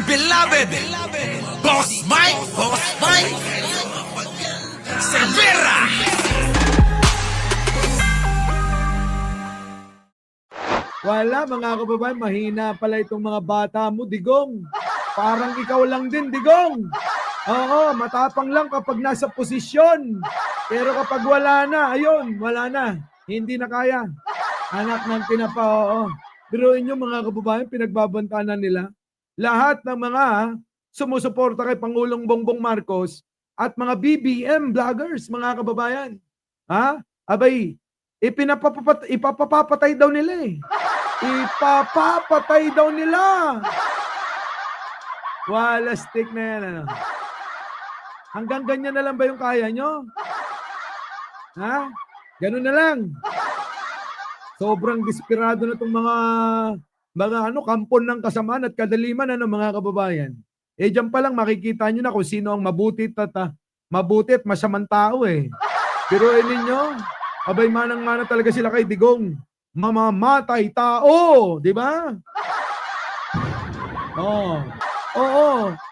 beloved Boss Mike Cervera. Wala mga kababayan, mahina pala itong mga bata mo, Digong. Parang ikaw lang din, Digong. Oo, matapang lang kapag nasa posisyon. Pero kapag wala na, ayun, wala na. Hindi na kaya. Anak ng tinapa, oo. Biruin nyo mga kababayan, pinagbabantanan nila. Lahat ng mga sumusuporta kay Pangulong Bongbong Marcos at mga BBM vloggers, mga kababayan. Ha? Abay, ipapapatay daw nila eh. Ipapapatay daw nila. Wala stick na yan. Ano? Hanggang ganyan na lang ba yung kaya nyo? Ha? Ganun na lang. Sobrang desperado na itong mga kampon ng kasamaan at kadaliman mga kababayan. Eh diyan pa lang makikita nyo na kung sino ang mabuti at masamang tao eh. Pero ninyo, abay manang-mana talaga sila kay Digong. Mamamatay tao, di ba? Oo.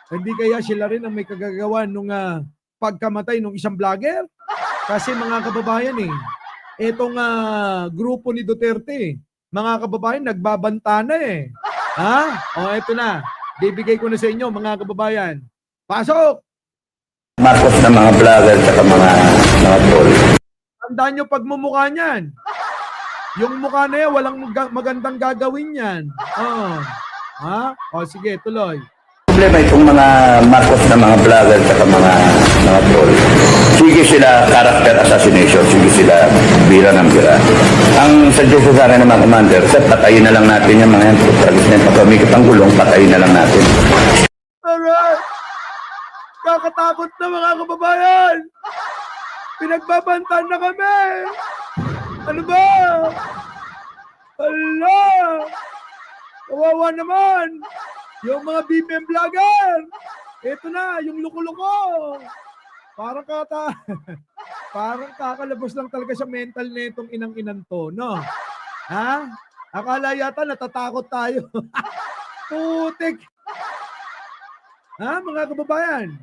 Hindi kaya sila rin ang may kagagawan nung pagkamatay ng isang vlogger? Kasi mga kababayan etong grupo ni Duterte, mga kababayan, nagbabanta na eh. Ha? Eto na. Bibigay ko na sa inyo, mga kababayan. Pasok! Marcos na mga vlogger at mga troll. Tandaan nyo pagmumukha niyan. Yung mukha na yan, walang magandang gagawin yan. Sige, tuloy. Problema itong mga Marcos na mga vlogger at mga troll. Sige sila character assassination, sige sila bira ng bira. Ang suggestion sa akin ng mga commander, patayin na lang natin yung mga yan. Tragis na yung pagkamikot ang gulong, patayin na lang natin. Alright! Kakatakot na mga kababayan! Pinagbabantaan na kami! Ano ba? Hala! Kawawa naman! Yung mga BBM vlogger! Ito na, yung luko-luko! Parang kakalabos lang talaga sa mental netong inang-inan to, no? Ha? Akala yata natatakot tayo. Putik! Ha, mga kababayan?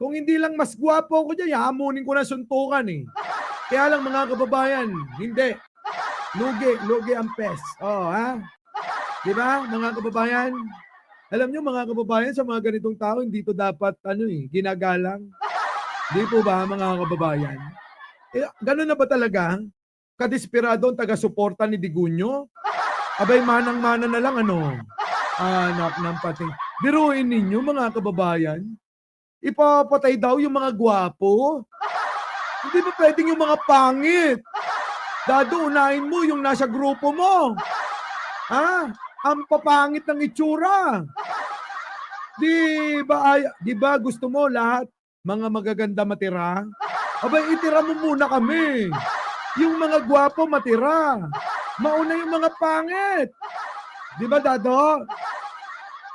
Kung hindi lang mas gwapo ko dyan, hamunin ko na suntukan eh. Kaya lang mga kababayan, hindi. Lugi ang pes. Di ba, mga kababayan? Alam nyo mga kababayan, sa mga ganitong tao, hindi to dapat ginagalang. Di po ba mga kababayan? Ganun na ba talaga? Kadesperado ang taga-suporta ni Digunyo? Abay manang-mana na lang anak ng pating. Biruin ninyo mga kababayan, ipapatay daw yung mga gwapo. Hindi ba pwedeng yung mga pangit? Dado, unahin mo yung nasa grupo mo. Ang papangit ng itsura. Di ba gusto mo lahat mga magaganda matira? Abay, itira mo muna kami. Yung mga gwapo matira. Mauna yung mga pangit. Di ba, Dado?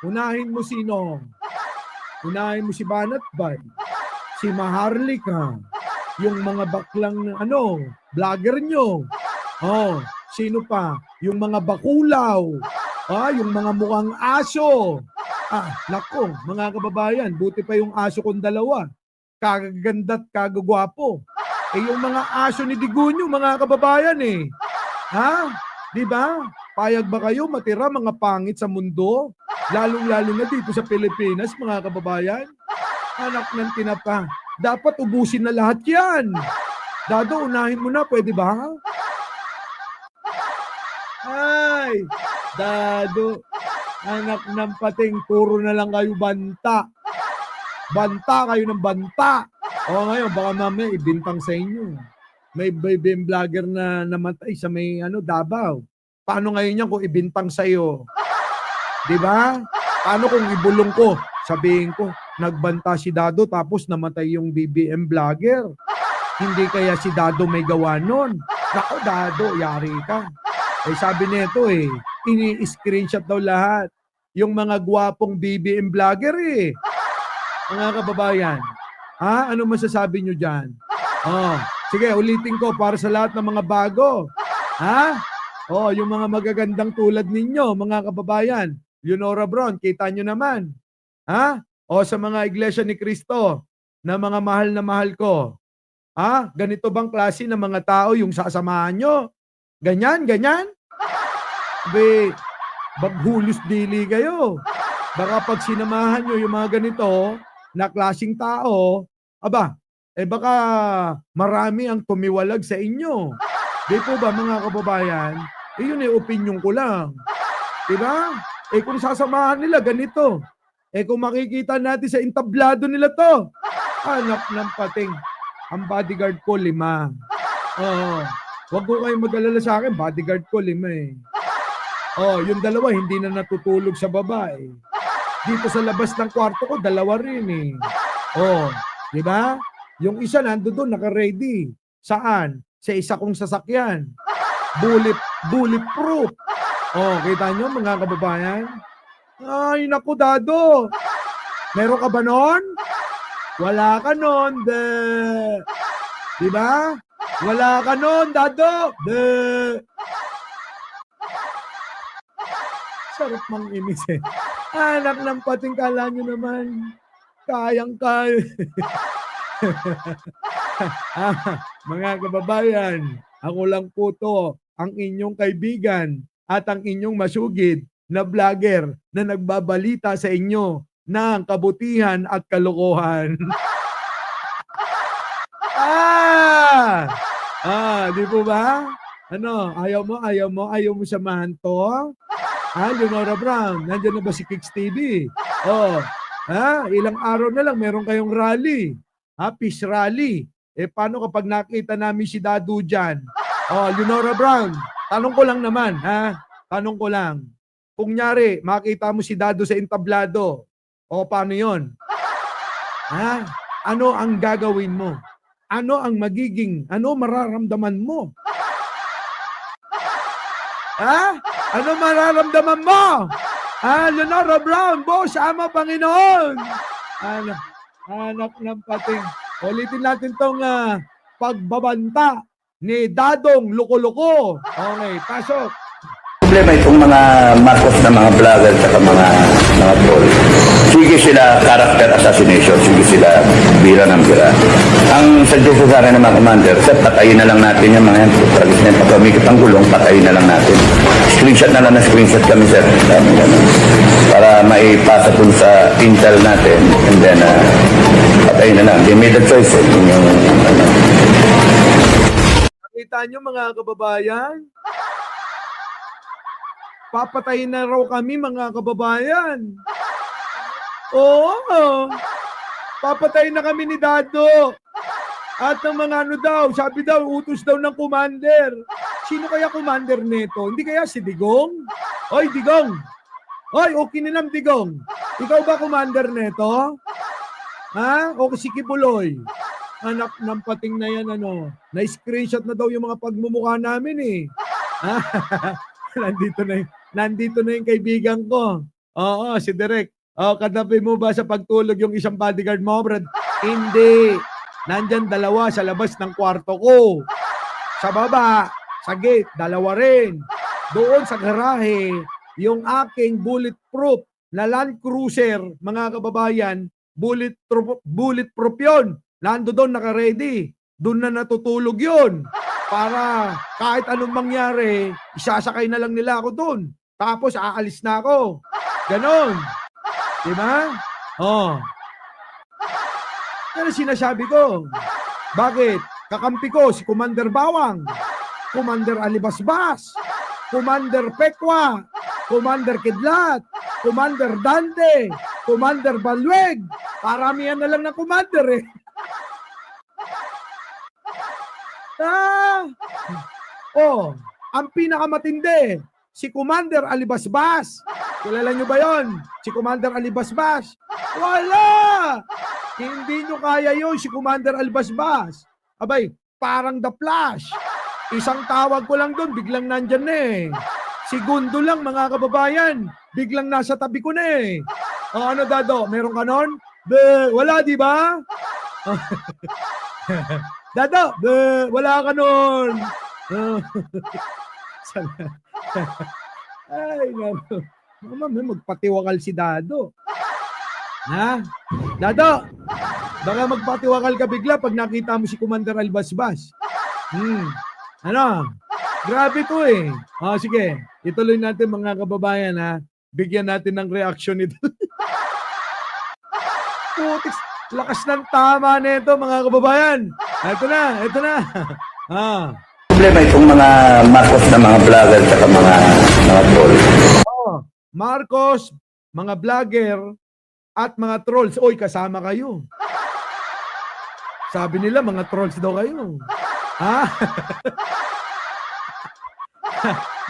Unahin mo sino? Unahin mo si Banatbay, si Maharlika, yung mga baklang vlogger nyo. Sino pa? Yung mga bakulaw. Yung mga mukhang aso. Nako, mga kababayan, buti pa yung aso kong dalawa. Kagaganda't kagagwapo. Yung mga aso ni Digunyo, mga kababayan Di ba? Payag ba kayo matira mga pangit sa mundo? Lalong-lalo na dito sa Pilipinas, mga kababayan. Anak ng tinapa. Dapat ubusin na lahat yan. Dado, unahin mo na, pwede ba? Ay, Dado. Anak ng pating, puro na lang kayo banta. Banta kayo ng banta. Ngayon, baka mamaya ibintang sa inyo. May BBM vlogger na namatay sa may Davao. Paano ngayon yan kung ibintang sa iyo? 'Di ba? Paano kung ibulong ko? Sabihin ko, nagbanta si Dado tapos namatay yung BBM vlogger. Hindi kaya si Dado may gawa nun? Nako, Dado, yari ka. Sabi nito ini-screenshot daw lahat. Yung mga gwapong BBM vlogger Mga kababayan. Ano masasabi nyo dyan? Sige, ulitin ko para sa lahat ng mga bago. Yung mga magagandang tulad ninyo, mga kababayan. Leonora Bron, kita nyo naman. Ha? O sa mga iglesia ni Cristo na mga mahal na mahal ko. Ha? Ganito bang klase ng mga tao yung sasamahan nyo? Ganyan, ganyan? Be, baghulos dili kayo. Baka pag sinamahan nyo yung mga ganito na klaseng tao, aba, baka marami ang tumiwalag sa inyo. Di po ba mga kababayan? Yun opinion ko lang. Diba? Kung sasamahan nila ganito, kung makikita natin sa entablado nila to, anak ng pating, ang bodyguard ko 5. Oo. Wag ko kayong mag-alala sa akin, bodyguard ko 5 eh. Yung 2 hindi na natutulog sa baba eh. Dito sa labas ng kwarto ko, 2 rin eh. Di ba? Yung isa nandoon naka-ready. Saan? Sa isa kong sasakyan. Bulletproof. Kita nyo mga kababayan? Ay, naku, Dado. Meron ka ba nun? Wala ka nun. Di ba? Wala ka nun, Dado. Sarap mang inis eh. Anak ng pating, kala nyo naman. Kayang-kaya. Mga kababayan, ako lang po to, ang inyong kaibigan at ang inyong masugid na vlogger na nagbabalita sa inyo ng kabutihan at kalokohan. Di po ba? Ano, ayaw mo samahan to? Leonora Brown, nandiyan na ba si Kicks TV? Ilang araw na lang meron kayong rally. Peace rally. Paano kapag nakita namin si Dadu dyan? Leonora Brown, tanong ko lang naman, Tanong ko lang. Kung nyari, makita mo si Dadu sa entablado, paano yon? Ano ang gagawin mo? Ano mararamdaman mo? Ano mararamdaman mo? Leonora Brown, boss, ama Panginoon. Anak ng pating. Ulitin natin tong pagbabanta ni Dadong Loko-Loko. Okay, pasok. Problema itong mga Marcos na mga vlogger at mga troll. Sige sila character assassination, sige sila bira ng bira. Ang suggestion sa akin ng mga commander, patayin na lang natin yung mga yan. Tragis na yung pagkamikit ang gulong, patayin na lang natin. Screenshot na lang na screenshot kami, sir. Para maipasa dun sa intel natin. And then, patayin na lang. They made a choice. Nakita nyo mga kababayan? Papatayin na raw kami mga kababayan. Oo. Papatayin na kami ni Dado. At ng mga sabi daw, utos daw ng commander. Sino kaya commander nito? Hindi kaya si Digong? Oy, Digong. Oy, okay nilang Digong. Ikaw ba commander nito? O si Kibuloy? Anak ng pating na yan, na-screenshot na daw yung mga pagmumukha namin eh. Nandito na yung kaibigan ko. Oo, si Derek. Katabi mo ba sa pagtulog yung isang bodyguard mo, Brad? Hindi. Nandyan 2 sa labas ng kwarto ko. Sa baba, sa gate, 2 rin. Doon sa garahe, yung aking bulletproof na Land Cruiser, mga kababayan, bulletproof yun. Nando doon, naka-ready. Doon na natutulog yun. Para kahit anong mangyari, isasakay na lang nila ako doon. Tapos aalis na ako. Ganon. Diba? Yan ang sinasabi ko. Bakit? Kakampi ko si Commander Bawang, Commander Alibasbas, Commander Pekwa, Commander Kidlat, Commander Dante, Commander Balweg. Paramihan na lang ng commander eh. Ang pinakamatindi, si Commander Alibasbas. Kilala nyo ba yon? Si Commander Alibasbas? Wala! Hindi nyo kaya yon si Commander Alibasbas. Abay, parang The Flash. Isang tawag ko lang doon, biglang nandyan na eh. Segundo lang mga kababayan, biglang nasa tabi ko na eh. Ano Dado, meron ka nun? Wala, di ba? Dado, wala ka nun. Ay, naku. Mama, magpatiwakal si Dado. Ha? Dado, baka magpatiwakal ka bigla pag nakita mo si Commander Albasbas. Ano? Grabe to eh. Sige. Ituloy natin mga kababayan ha. Bigyan natin ng reaksyon nito. Putik, lakas ng tama nito mga kababayan. Ito na. Problema itong mga Marcos na mga vlogger at mga troll. Marcos, mga vlogger, at mga trolls. Oy, kasama kayo. Sabi nila, mga trolls daw kayo. Ha?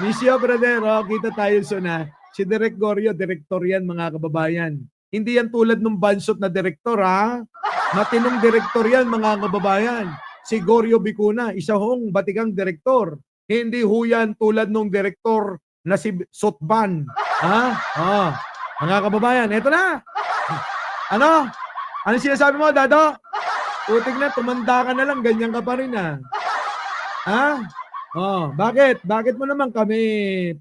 Misyo, brother, kita tayo na. Si Direk Gorio, direktor yan, mga kababayan. Hindi yan tulad ng bansot na direktor, ha? Matinong direktor yan, mga kababayan. Si Gorio Vicuna, isa hong batikang direktor. Hindi ho yan tulad ng direktor na si Sotban. Ha? Mga kababayan, eto na. Ano? Ano sinasabi mo, Dado? Putik na, tumanda ka na lang, ganyan ka pa rin, ha? Bakit? Bakit mo naman kami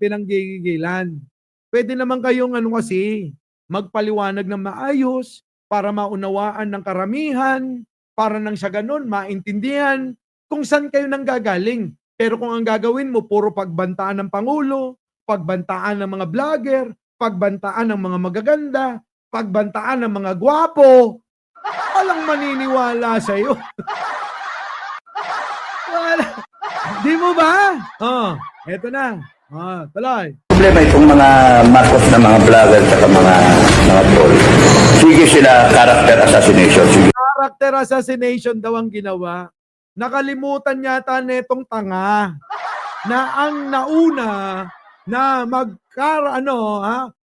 pinanggigilan? Pwede naman kayong kasi, magpaliwanag ng maayos para maunawaan ng karamihan, para nang sa ganun, maintindihan kung saan kayo nang gagaling. Pero kung ang gagawin mo, puro pagbantaan ng Pangulo, pagbantaan ng mga vlogger, pagbantaan ng mga magaganda, pagbantaan ng mga gwapo, walang maniniwala sa'yo. Wala. Di mo ba? Eto na. Tuloy. Problema itong mga Marcos na mga vlogger at mga troll. Sige sila character assassination. Sige. Character assassination daw ang ginawa. Nakalimutan yata netong tanga na ang nauna na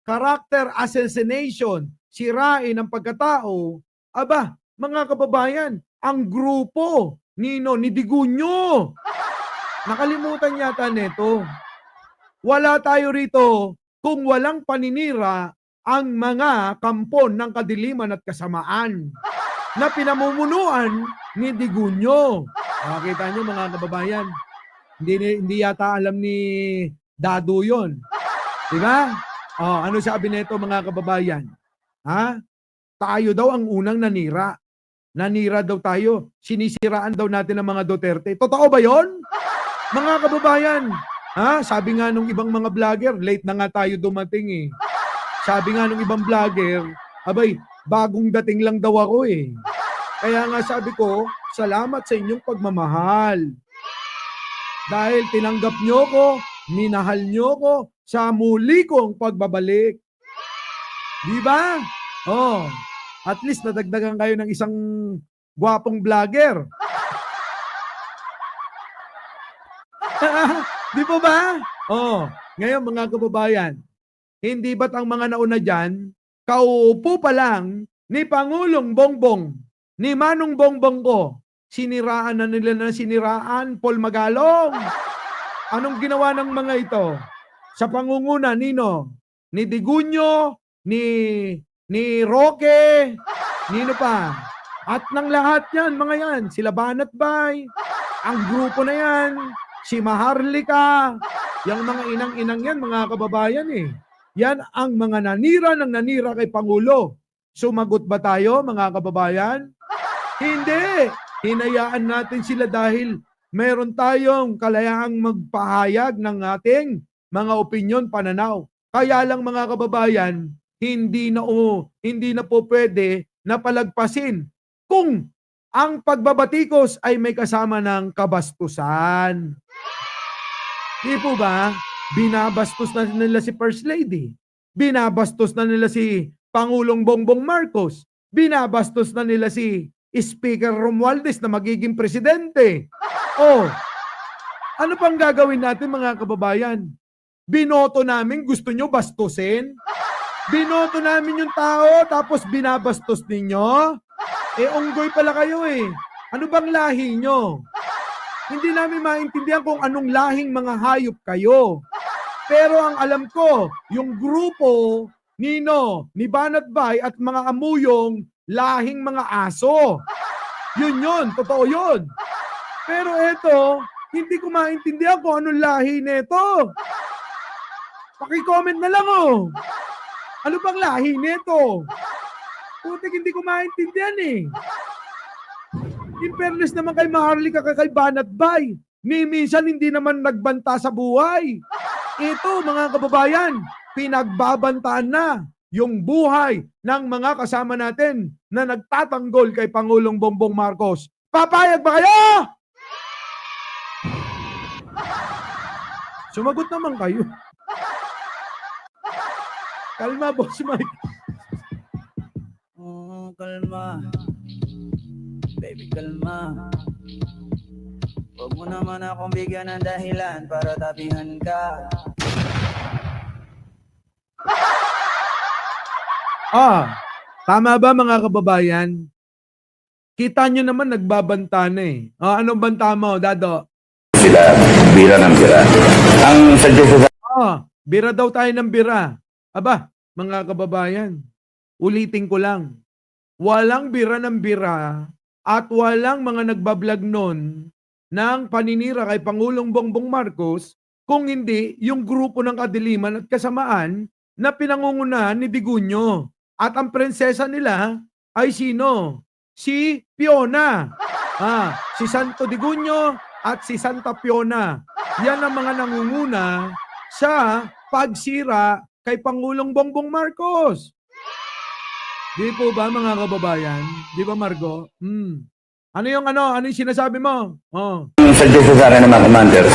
character assassination, sirain ang pagkatao. Aba, mga kababayan, ang grupo ni Digunyo. Nakalimutan yata neto. Wala tayo rito kung walang paninira ang mga kampon ng kadiliman at kasamaan na pinamumunuan ni Digunyo. Nakita nyo mga kababayan, hindi yata alam ni Dado yun. Diba? Ano sabi nito mga kababayan? Tayo daw ang unang nanira. Nanira daw tayo. Sinisiraan daw natin ang mga Duterte. Totoo ba yon? Mga kababayan, sabi nga nung ibang mga vlogger, late na nga tayo dumating eh. Sabi nga nung ibang vlogger, abay, bagong dating lang daw ako eh. Kaya nga sabi ko, salamat sa inyong pagmamahal. Dahil tinanggap nyo ko, minahal nyo ko sa muli kong pagbabalik. Di ba? At least nadagdagan kayo ng isang gwapong vlogger. Di po ba? Ngayon mga kababayan, hindi ba't ang mga nauna dyan, kaupo pa lang ni Pangulong Bongbong, ni Manong Bongbong ko, siniraan na nila na siniraan, Paul Magalong. Anong ginawa ng mga ito? Sa pangunguna, nino? Ni Digunyo, ni Roque, nino pa? At ng lahat yan, mga yan, sila Banat Bay, ang grupo na yan, si Maharlika, yung mga inang-inang yan, mga kababayan eh. Yan ang mga nanira kay Pangulo. Sumagot ba tayo, mga kababayan? Hindi. Hinayaan natin sila dahil meron tayong kalayaang magpahayag ng ating mga opinyon, pananaw. Kaya lang mga kababayan, hindi na po pwede na palagpasin kung ang pagbabatikos ay may kasama ng kabastusan. Di po ba? Binabastos na nila si First Lady. Binabastos na nila si Pangulong Bongbong Marcos. Binabastos na nila si Speaker Romualdez na magiging presidente. Ano pang gagawin natin mga kababayan? Binoto namin, gusto nyo bastusin? Binoto namin yung tao tapos binabastos ninyo? Unggoy pala kayo eh. Ano bang lahi nyo? Hindi namin maintindihan kung anong lahing mga hayop kayo. Pero ang alam ko, yung grupo ni Banat Bay at mga amuyong lahing mga aso. Yun, totoo yun. Pero eto, hindi ko maintindihan kung anong lahi nito. Paki-comment na lang Ano bang lahi nito? Putik, hindi ko maintindihan eh. In fairness naman kay Maharlika, kay Banat Bay, ni minsan hindi naman nagbanta sa buhay. Ito mga kababayan, pinagbabantaan na yung buhay ng mga kasama natin na nagtatanggol kay Pangulong Bongbong Marcos. Papayag ba kayo? Sumagot naman kayo. Kalma, Boss Mike. Oh, kalma. Baby, kalma. Huwag mo naman akong bigyan ng dahilan para tapihan ka. Tama ba mga kababayan? Kita nyo naman nagbabanta na eh. Anong banta mo, Dado? Sila bira ng bira. Ang sadyo sa Bira daw tayo ng bira. Aba, mga kababayan, ulitin ko lang. Walang bira ng bira at walang mga nagbablog nun ng paninira kay Pangulong Bongbong Marcos kung hindi yung grupo ng kadiliman at kasamaan na pinangungunahan ni Digunyo. At ang prinsesa nila ay sino? Si Fiona. Si Santo Digunyo at si Santa Fiona. Yan ang mga nangunguna sa pagsira kay Pangulong Bongbong Marcos. Di po ba mga kababayan? Di ba, Margo? Ano yung sinasabi mo? ang sadyo sa akin ng mga commander,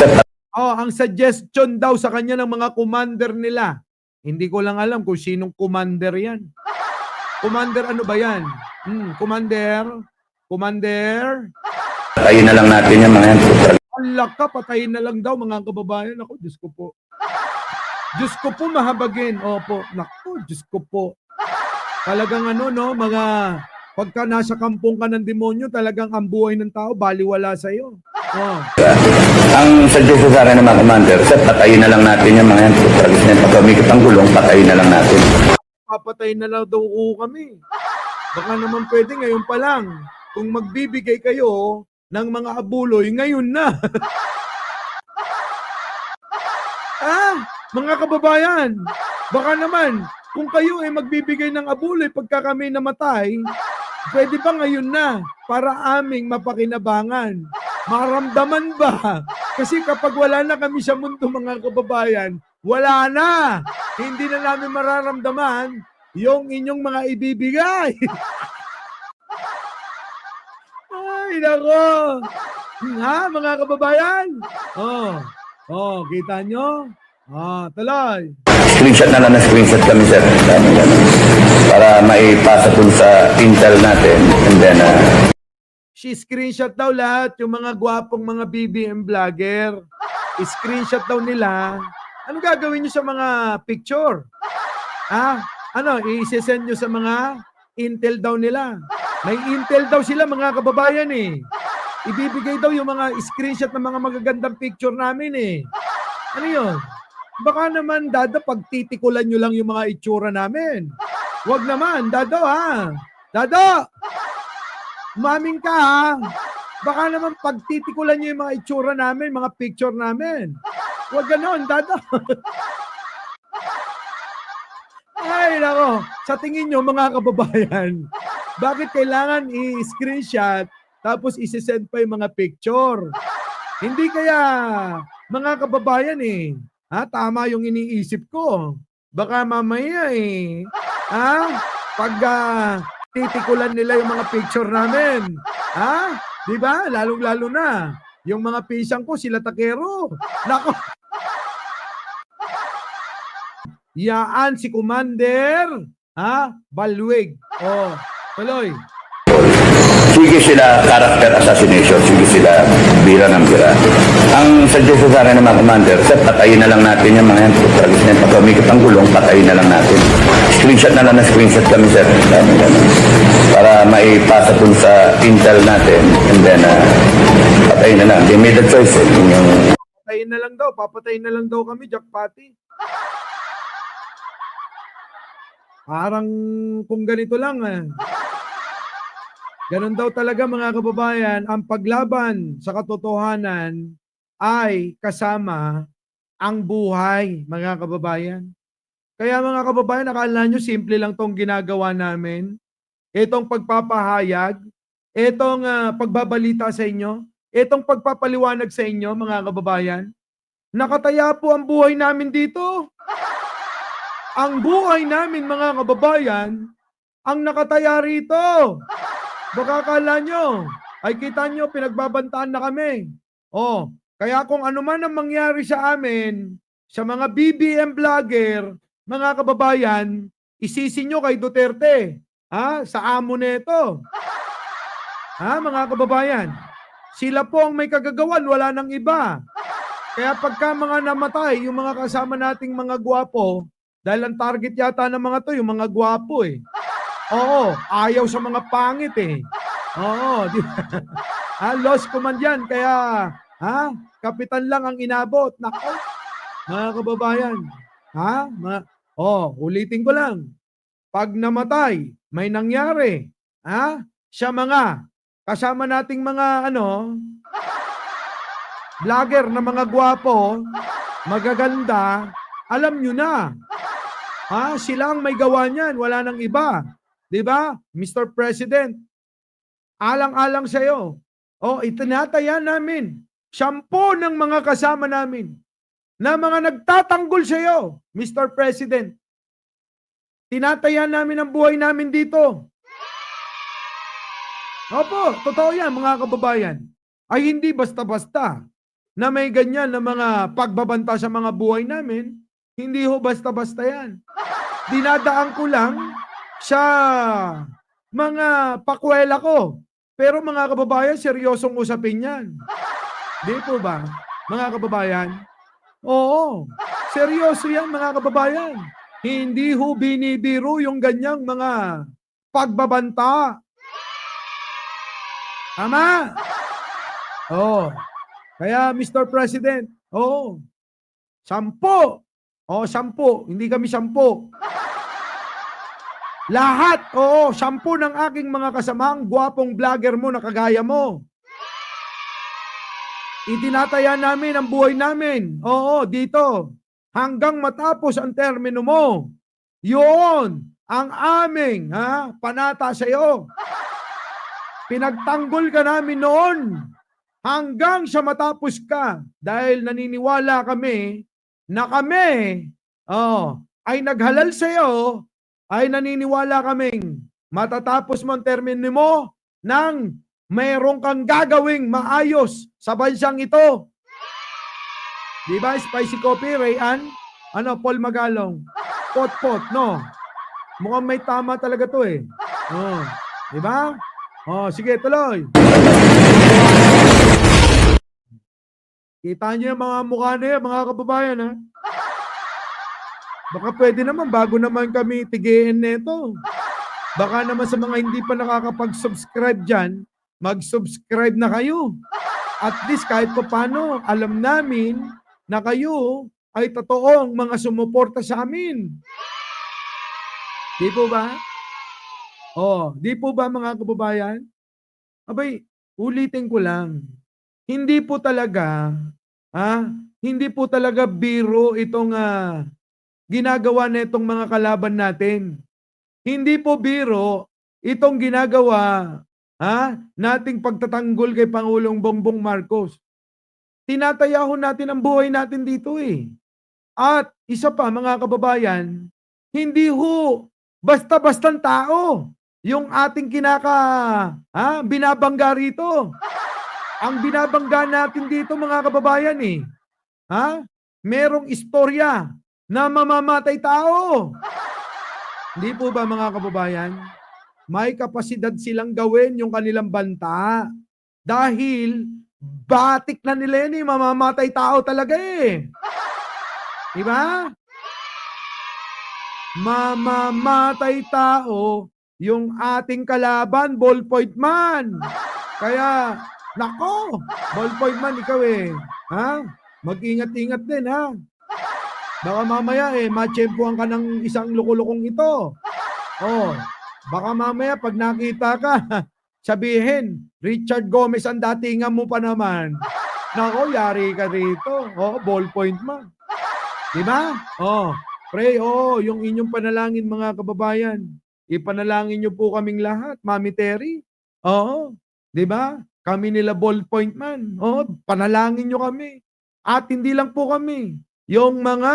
Ang suggestion daw sa kanya ng mga commander nila. Hindi ko lang alam kung sinong commander yan. Commander ano ba yan? Commander? patayin na lang natin yung mga yan. Allah ka, patayin na lang daw mga kababayan. Ako, Diyos ko po. Diyos ko po mahabagin. Opo, naku, Diyos ko po. Talagang mga pagka nasa kampong ka ng demonyo, talagang ang buhay ng tao, baliwala sa'yo. Ang sadyo sa akin ng mga commander, patayin na lang natin yung mga yan. Tragis na yung pagkamikit ang gulong, patayin na lang natin. Papatayin na lang daw kami. Baka naman pwede ngayon pa lang. Kung magbibigay kayo ng mga abuloy, ngayon na. Mga kababayan, baka naman, kung kayo ay magbibigay ng abuloy pagka kami namatay, pwede ba ngayon na para aming mapakinabangan? Maramdaman ba? Kasi kapag wala na kami sa mundo, mga kababayan, wala na. Hindi na namin mararamdaman yung inyong mga ibibigay. Ay, nako. Mga kababayan? Kita nyo? Tuloy. Screenshot kami, sir. Para maipasa dun sa intel natin. And then, Screenshot daw lahat yung mga gwapong mga BBM vlogger. Screenshot daw nila. Ano gagawin nyo sa mga picture? I-send nyo sa mga intel daw nila. May intel daw sila mga kababayan eh. Ibibigay daw yung mga screenshot ng mga magagandang picture namin eh. Ano yun? Baka naman, Dado, pagtitikulan nyo lang yung mga itsura namin. Huwag naman, Dado Dado! Umaming ka ha. Baka naman pagtitikulan nyo yung mga itsura namin, mga picture namin. Huwag ganon, Dado. Ay, nako. Sa tingin nyo, mga kababayan, bakit kailangan i-screenshot tapos isi-send pa yung mga picture? Hindi kaya, mga kababayan tama yung iniisip ko. Baka mamaya pag titikulan nila yung mga picture namin. Di ba? Lalong-lalo na. Yung mga pisang ko, sila takero. Nako. Yaan si Commander, Balwig. Tuloy. sige sila character assassination, sige sila bira ng bira. Ang sadyo sa akin ng mga commander, patayin na lang natin yung mga yan. Tragis na yung pagkamikit ang gulong, patayin na lang natin. Screenshot na lang screenshot kami, sir. Para maipasa dun sa intel natin. And then, patayin na lang. They made the choice. Papatayin na lang daw kami, Jackpati. Parang kung ganito lang Ganon daw talaga mga kababayan, ang paglaban sa katotohanan ay kasama ang buhay, mga kababayan. Kaya mga kababayan, akala nyo simple lang tong ginagawa namin. itong pagpapahayag, itong pagbabalita sa inyo, itong pagpapaliwanag sa inyo, mga kababayan. Nakataya po ang buhay namin dito. Ang buhay namin, mga kababayan, ang nakataya rito. Baka akala nyo, ay kita nyo, pinagbabantaan na kami. Kaya kung ano man ang mangyari sa amin, sa mga BBM vlogger, mga kababayan, isisi nyo kay Duterte. Sa amo nito. Mga kababayan, sila po ang may kagagawan, wala nang iba. Kaya pagka mga namatay, yung mga kasama nating mga gwapo, dahil ang target yata ng mga to, yung mga gwapo eh. Oo, ayaw sa mga pangit eh. Oo, di ba? Lost command yan, kaya kapitan lang ang inabot. Nako, mga kababayan. Ulitin ko lang. Pag namatay, may nangyari. Sa mga kasama nating mga vlogger na mga gwapo, magaganda, alam nyo na. Sila ang may gawa niyan, wala nang iba. 'Di ba? Mr. President, alang-alang sa iyo. Itinataya namin 10 ng mga kasama namin na mga nagtatanggol sa iyo, Mr. President. Tinataya namin ang buhay namin dito. Opo, totoo yan, mga kababayan. Ay hindi basta-basta na may ganyan na mga pagbabanta sa mga buhay namin. Hindi ho basta-basta yan. Dinadaan ko lang sa mga pakwela ko. Pero mga kababayan, seryosong usapin yan. Di po ba, mga kababayan? Oo, seryoso yan, mga kababayan. Hindi ho binibiro yung ganyang mga pagbabanta. Tama? Kaya Mr. President, 10. 10. Hindi kami 10. Lahat, 10 ng aking mga kasamang gwapong vlogger mo na kagaya mo. Itinataya namin ang buhay namin. Dito. Hanggang matapos ang termino mo. Yun ang aming panata sa iyo. Pinagtanggol ka namin noon hanggang sa matapos ka dahil naniniwala kami na kami ay naghalal sa iyo, ay naniniwala kaming matatapos mo ang termino mo nang mayroon kang gagawing maayos sa bansang ito. Di ba? Spicy coffee, Rayan? Paul Magalong? Pot-pot, no? Mukhang may tama talaga to eh. Di ba? Sige, tuloy. Kita niyo yung mga mukha na yan, mga kababayan, ha? Baka pwede naman, bago naman kami tigiin nito. Baka naman sa mga hindi pa nakakapag-subscribe dyan, mag-subscribe na kayo. At least kahit pa paano, alam namin na kayo ay totoong mga sumuporta sa amin. Di po ba? Di po ba, mga kababayan? Abay, ulitin ko lang. Hindi po talaga biro itong ginagawa nitong mga kalaban natin. Hindi po biro itong ginagawa nating pagtatanggol kay Pangulong Bongbong Marcos. Tinataya ho natin ang buhay natin dito eh. At isa pa, mga kababayan, hindi ho basta-bastang tao yung ating binabangga rito. Ang binabangga natin dito, mga kababayan merong istorya na mamamatay tao. Hindi po ba, mga kababayan? May kapasidad silang gawin yung kanilang banta. Dahil batik na nila yan mamamatay tao talaga eh. Diba? Mamamatay tao yung ating kalaban, Ballpoint Man. Kaya, nako, Ballpoint Man, ikaw eh. Mag-ingat-ingat din, Baka mamaya matsyempohan ka ng isang lukulukong ito. Baka mamaya pag nakita ka, sabihin, Richard Gomez ang datingan mo pa naman. Nako, yari ka rito. Ballpoint Man. Diba? Pray, yung inyong panalangin, mga kababayan. Ipanalangin niyo po kaming lahat, Mami Terry. Oo, 'di ba? Kami nila Ballpoint Man. Oo, panalangin niyo kami. At hindi lang po kami, yung mga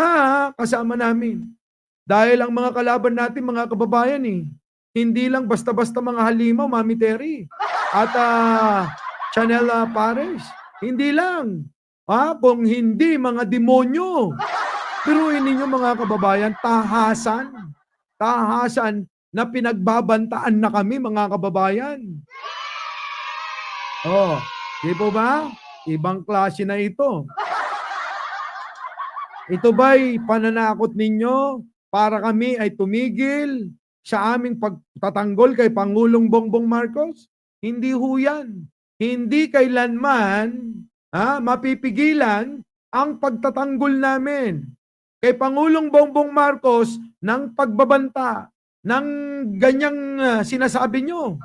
kasama namin. Dahil ang mga kalaban natin, mga kababayan hindi lang basta-basta mga halimaw, Mami Terry. At Chanel Pares. Hindi lang. Kung hindi mga demonyo. Biruin ninyo mga kababayan, tahasan. Tahasan na pinagbabantaan na kami mga kababayan. Oh, di po ba? Ibang klase na ito. Ito ba'y pananakot ninyo para kami ay tumigil sa aming pagtatanggol kay Pangulong Bongbong Marcos? Hindi ho yan. Hindi kailanman mapipigilan ang pagtatanggol namin kay Pangulong Bongbong Marcos ng pagbabanta ng ganyang sinasabi nyo.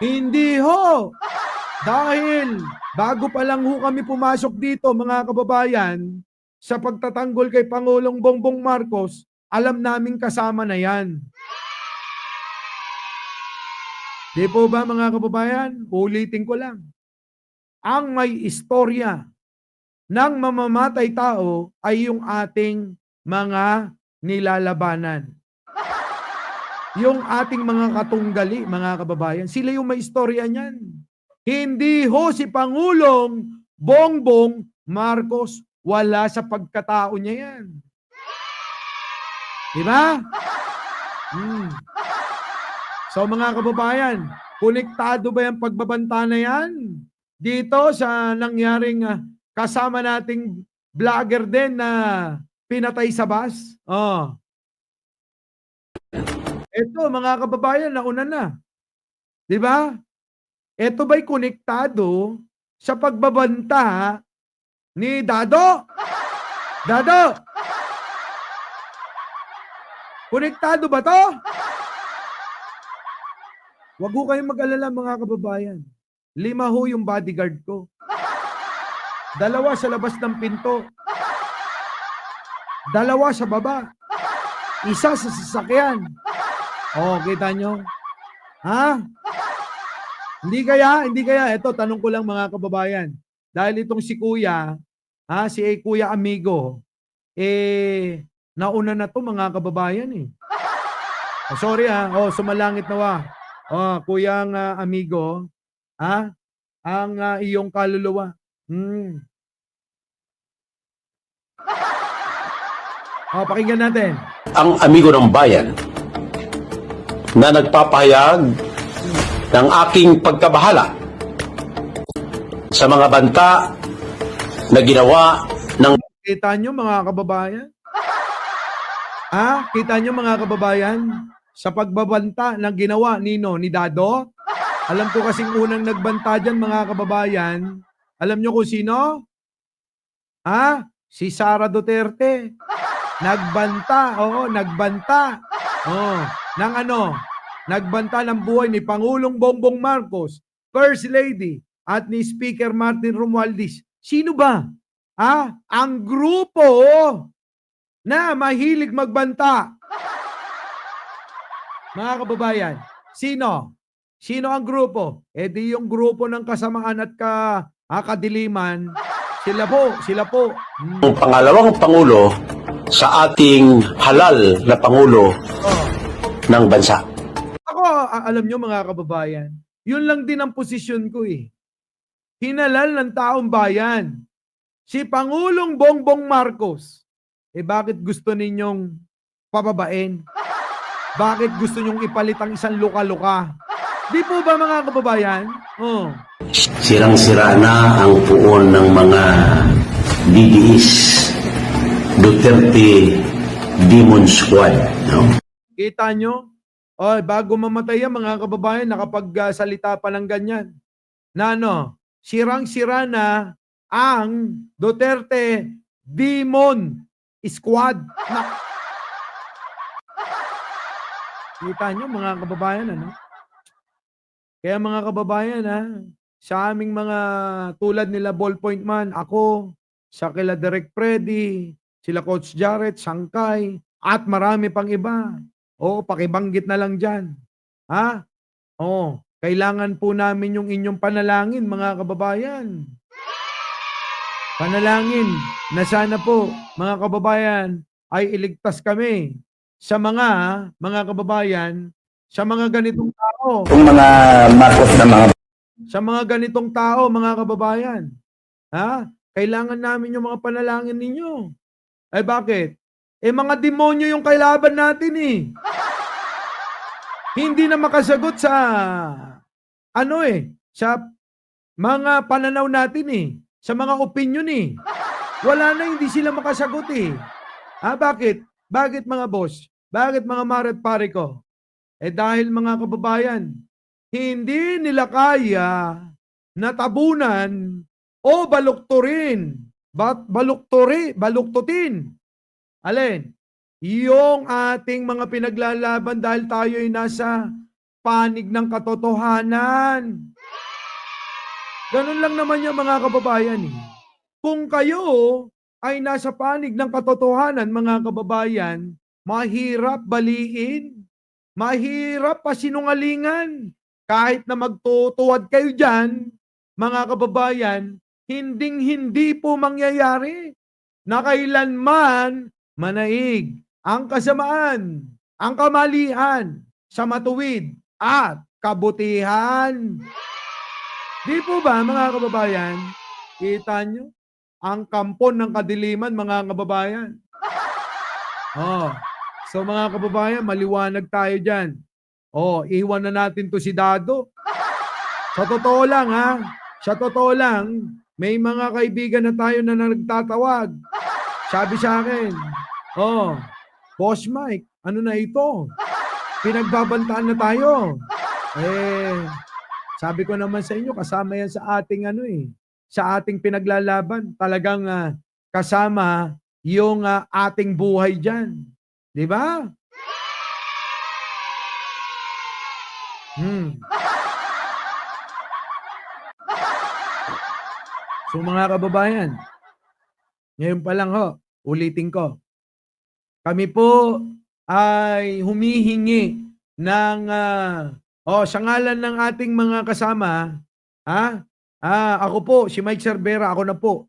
Hindi ho. Dahil bago pa lang ho kami pumasok dito, mga kababayan, sa pagtatanggol kay Pangulong Bongbong Marcos, alam naming kasama na yan. Di po ba mga kababayan? Ulitin ko lang. Ang may istorya ng mamamatay tao ay yung ating mga nilalabanan. Yung ating mga katunggali, mga kababayan, sila yung may istorya niyan. Hindi ho si Pangulong Bongbong Marcos, wala sa pagkatao niya yan. Diba? So mga kababayan, konektado ba yung pagbabanta na yan? Dito sa nangyaring kasama nating vlogger din na pinatay sa bus? Ito mga kababayan, nauna na. Diba? Ito ba'y konektado sa pagbabanta ni Dado? Dado! Konektado ba to? Huwag ho kayong mag-alala mga kababayan. 5 ho yung bodyguard ko. 2 sa labas ng pinto. 2 sa baba. 1 sa sasakyan. Kita nyo? Hindi kaya. Ito, tanong ko lang mga kababayan. Dahil itong si Kuya, si Kuya Amigo, nauna na to mga kababayan sorry sumalangit nawa. Kuyang Amigo, ang iyong kaluluwa. Pakinggan natin. Ang amigo ng bayan na nagpapahayag ng aking pagkabahala sa mga banta na ginawa ng... Kita nyo mga kababayan? Kita nyo mga kababayan? Sa pagbabanta na ginawa ni Dado? Alam ko kasing unang nagbanta dyan mga kababayan. Alam nyo kung sino? Si Sara Duterte. Nagbanta. Nagbanta. Ng ano? Nagbanta ng buhay ni Pangulong Bongbong Marcos, First Lady, at ni Speaker Martin Romualdez. Sino ba? Ang grupo na mahilig magbanta. Mga kababayan, sino? Sino ang grupo? Di yung grupo ng kasamaan at kadiliman. Sila po. Ang pangalawang pangulo sa ating halal na pangulo ng bansa. Ako, alam nyo mga kababayan, yun lang din ang posisyon ko Hinalal ng taong bayan. Si Pangulong Bongbong Marcos. Bakit gusto ninyong pababain? Bakit gusto nyong ipalit ang isang luka-luka? Di po ba mga kababayan? Sirang-sira na ang puon ng mga DDS, Duterte Demon Squad. Kita nyo? Bago mamatay yan, mga kababayan, nakapagsalita pa ng ganyan. Sirang-sira na ang Duterte Demon Squad. Kita nyo, mga kababayan, Kaya mga kababayan, sa aming mga tulad nila Ballpoint Man, ako, sa kila Direk Freddy, sila Coach Jarrett, Sangkay, At marami pang iba. Oo, pakibanggit na lang dyan. Ha? Oo, kailangan po namin yung inyong panalangin, mga kababayan. Panalangin na sana po, mga kababayan, ay iligtas kami sa mga kababayan, sa mga ganitong tao. Yung mga Marcos na mga Sa mga ganitong tao, mga kababayan. Ha? Kailangan namin yung mga panalangin ninyo. Eh bakit? Eh mga demonyo yung kailaban natin eh. Hindi na makasagot sa sa mga pananaw natin eh, sa mga opinion eh. Wala na, hindi sila makasagot eh. Bakit? Bakit mga boss? Bakit mga maret pare ko? Eh dahil mga kababayan, hindi nila kaya na tabunan o baluktutin. Alin? Yung ating mga pinaglalaban dahil tayo ay nasa panig ng katotohanan. Ganun lang naman yung mga kababayan eh. Kung kayo ay nasa panig ng katotohanan, mga kababayan, mahirap baliin, mahirap pasinungalingan. Kahit na magtutuwad kayo dyan, mga kababayan, hinding-hindi po mangyayari na kailanman manaig ang kasamaan, ang kamalian sa matuwid at kabutihan. Di po ba, mga kababayan? Kita nyo? Ang kampon ng kadiliman, mga kababayan. So mga kababayan, maliwanag tayo dyan. Iwan na natin to si Dado. Sa totoo lang sa totoo lang, may mga kaibigan na tayo na nagtatawag. Sabi sa akin, Boss Mike, ano na ito? Pinagbabantaan na tayo. Sabi ko naman sa inyo, kasama yan sa ating sa ating pinaglalaban. Talagang kasama yung ating buhay dyan. Di ba? So mga kababayan, ngayon pa lang ulitin ko. Kami po ay humihingi ng sa ngalan ng ating mga kasama, ako po, si Mike Cervera, ako na po.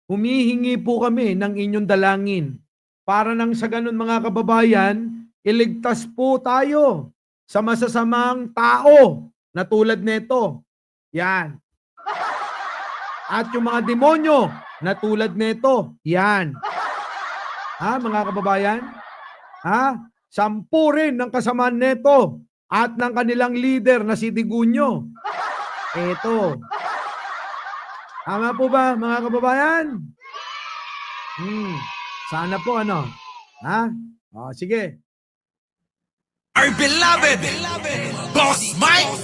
Humihingi po kami ng inyong dalangin para nang sa ganun mga kababayan, iligtas po tayo sa masasamang tao na tulad nito. Yan. At yung mga demonyo na tulad nito. Yan. Mga kababayan? 10 rin ng kasamaan nito at ng kanilang leader na si Tigunyo. Ito. Tama po ba, mga kababayan? Sana po sige. Our beloved Boss Mike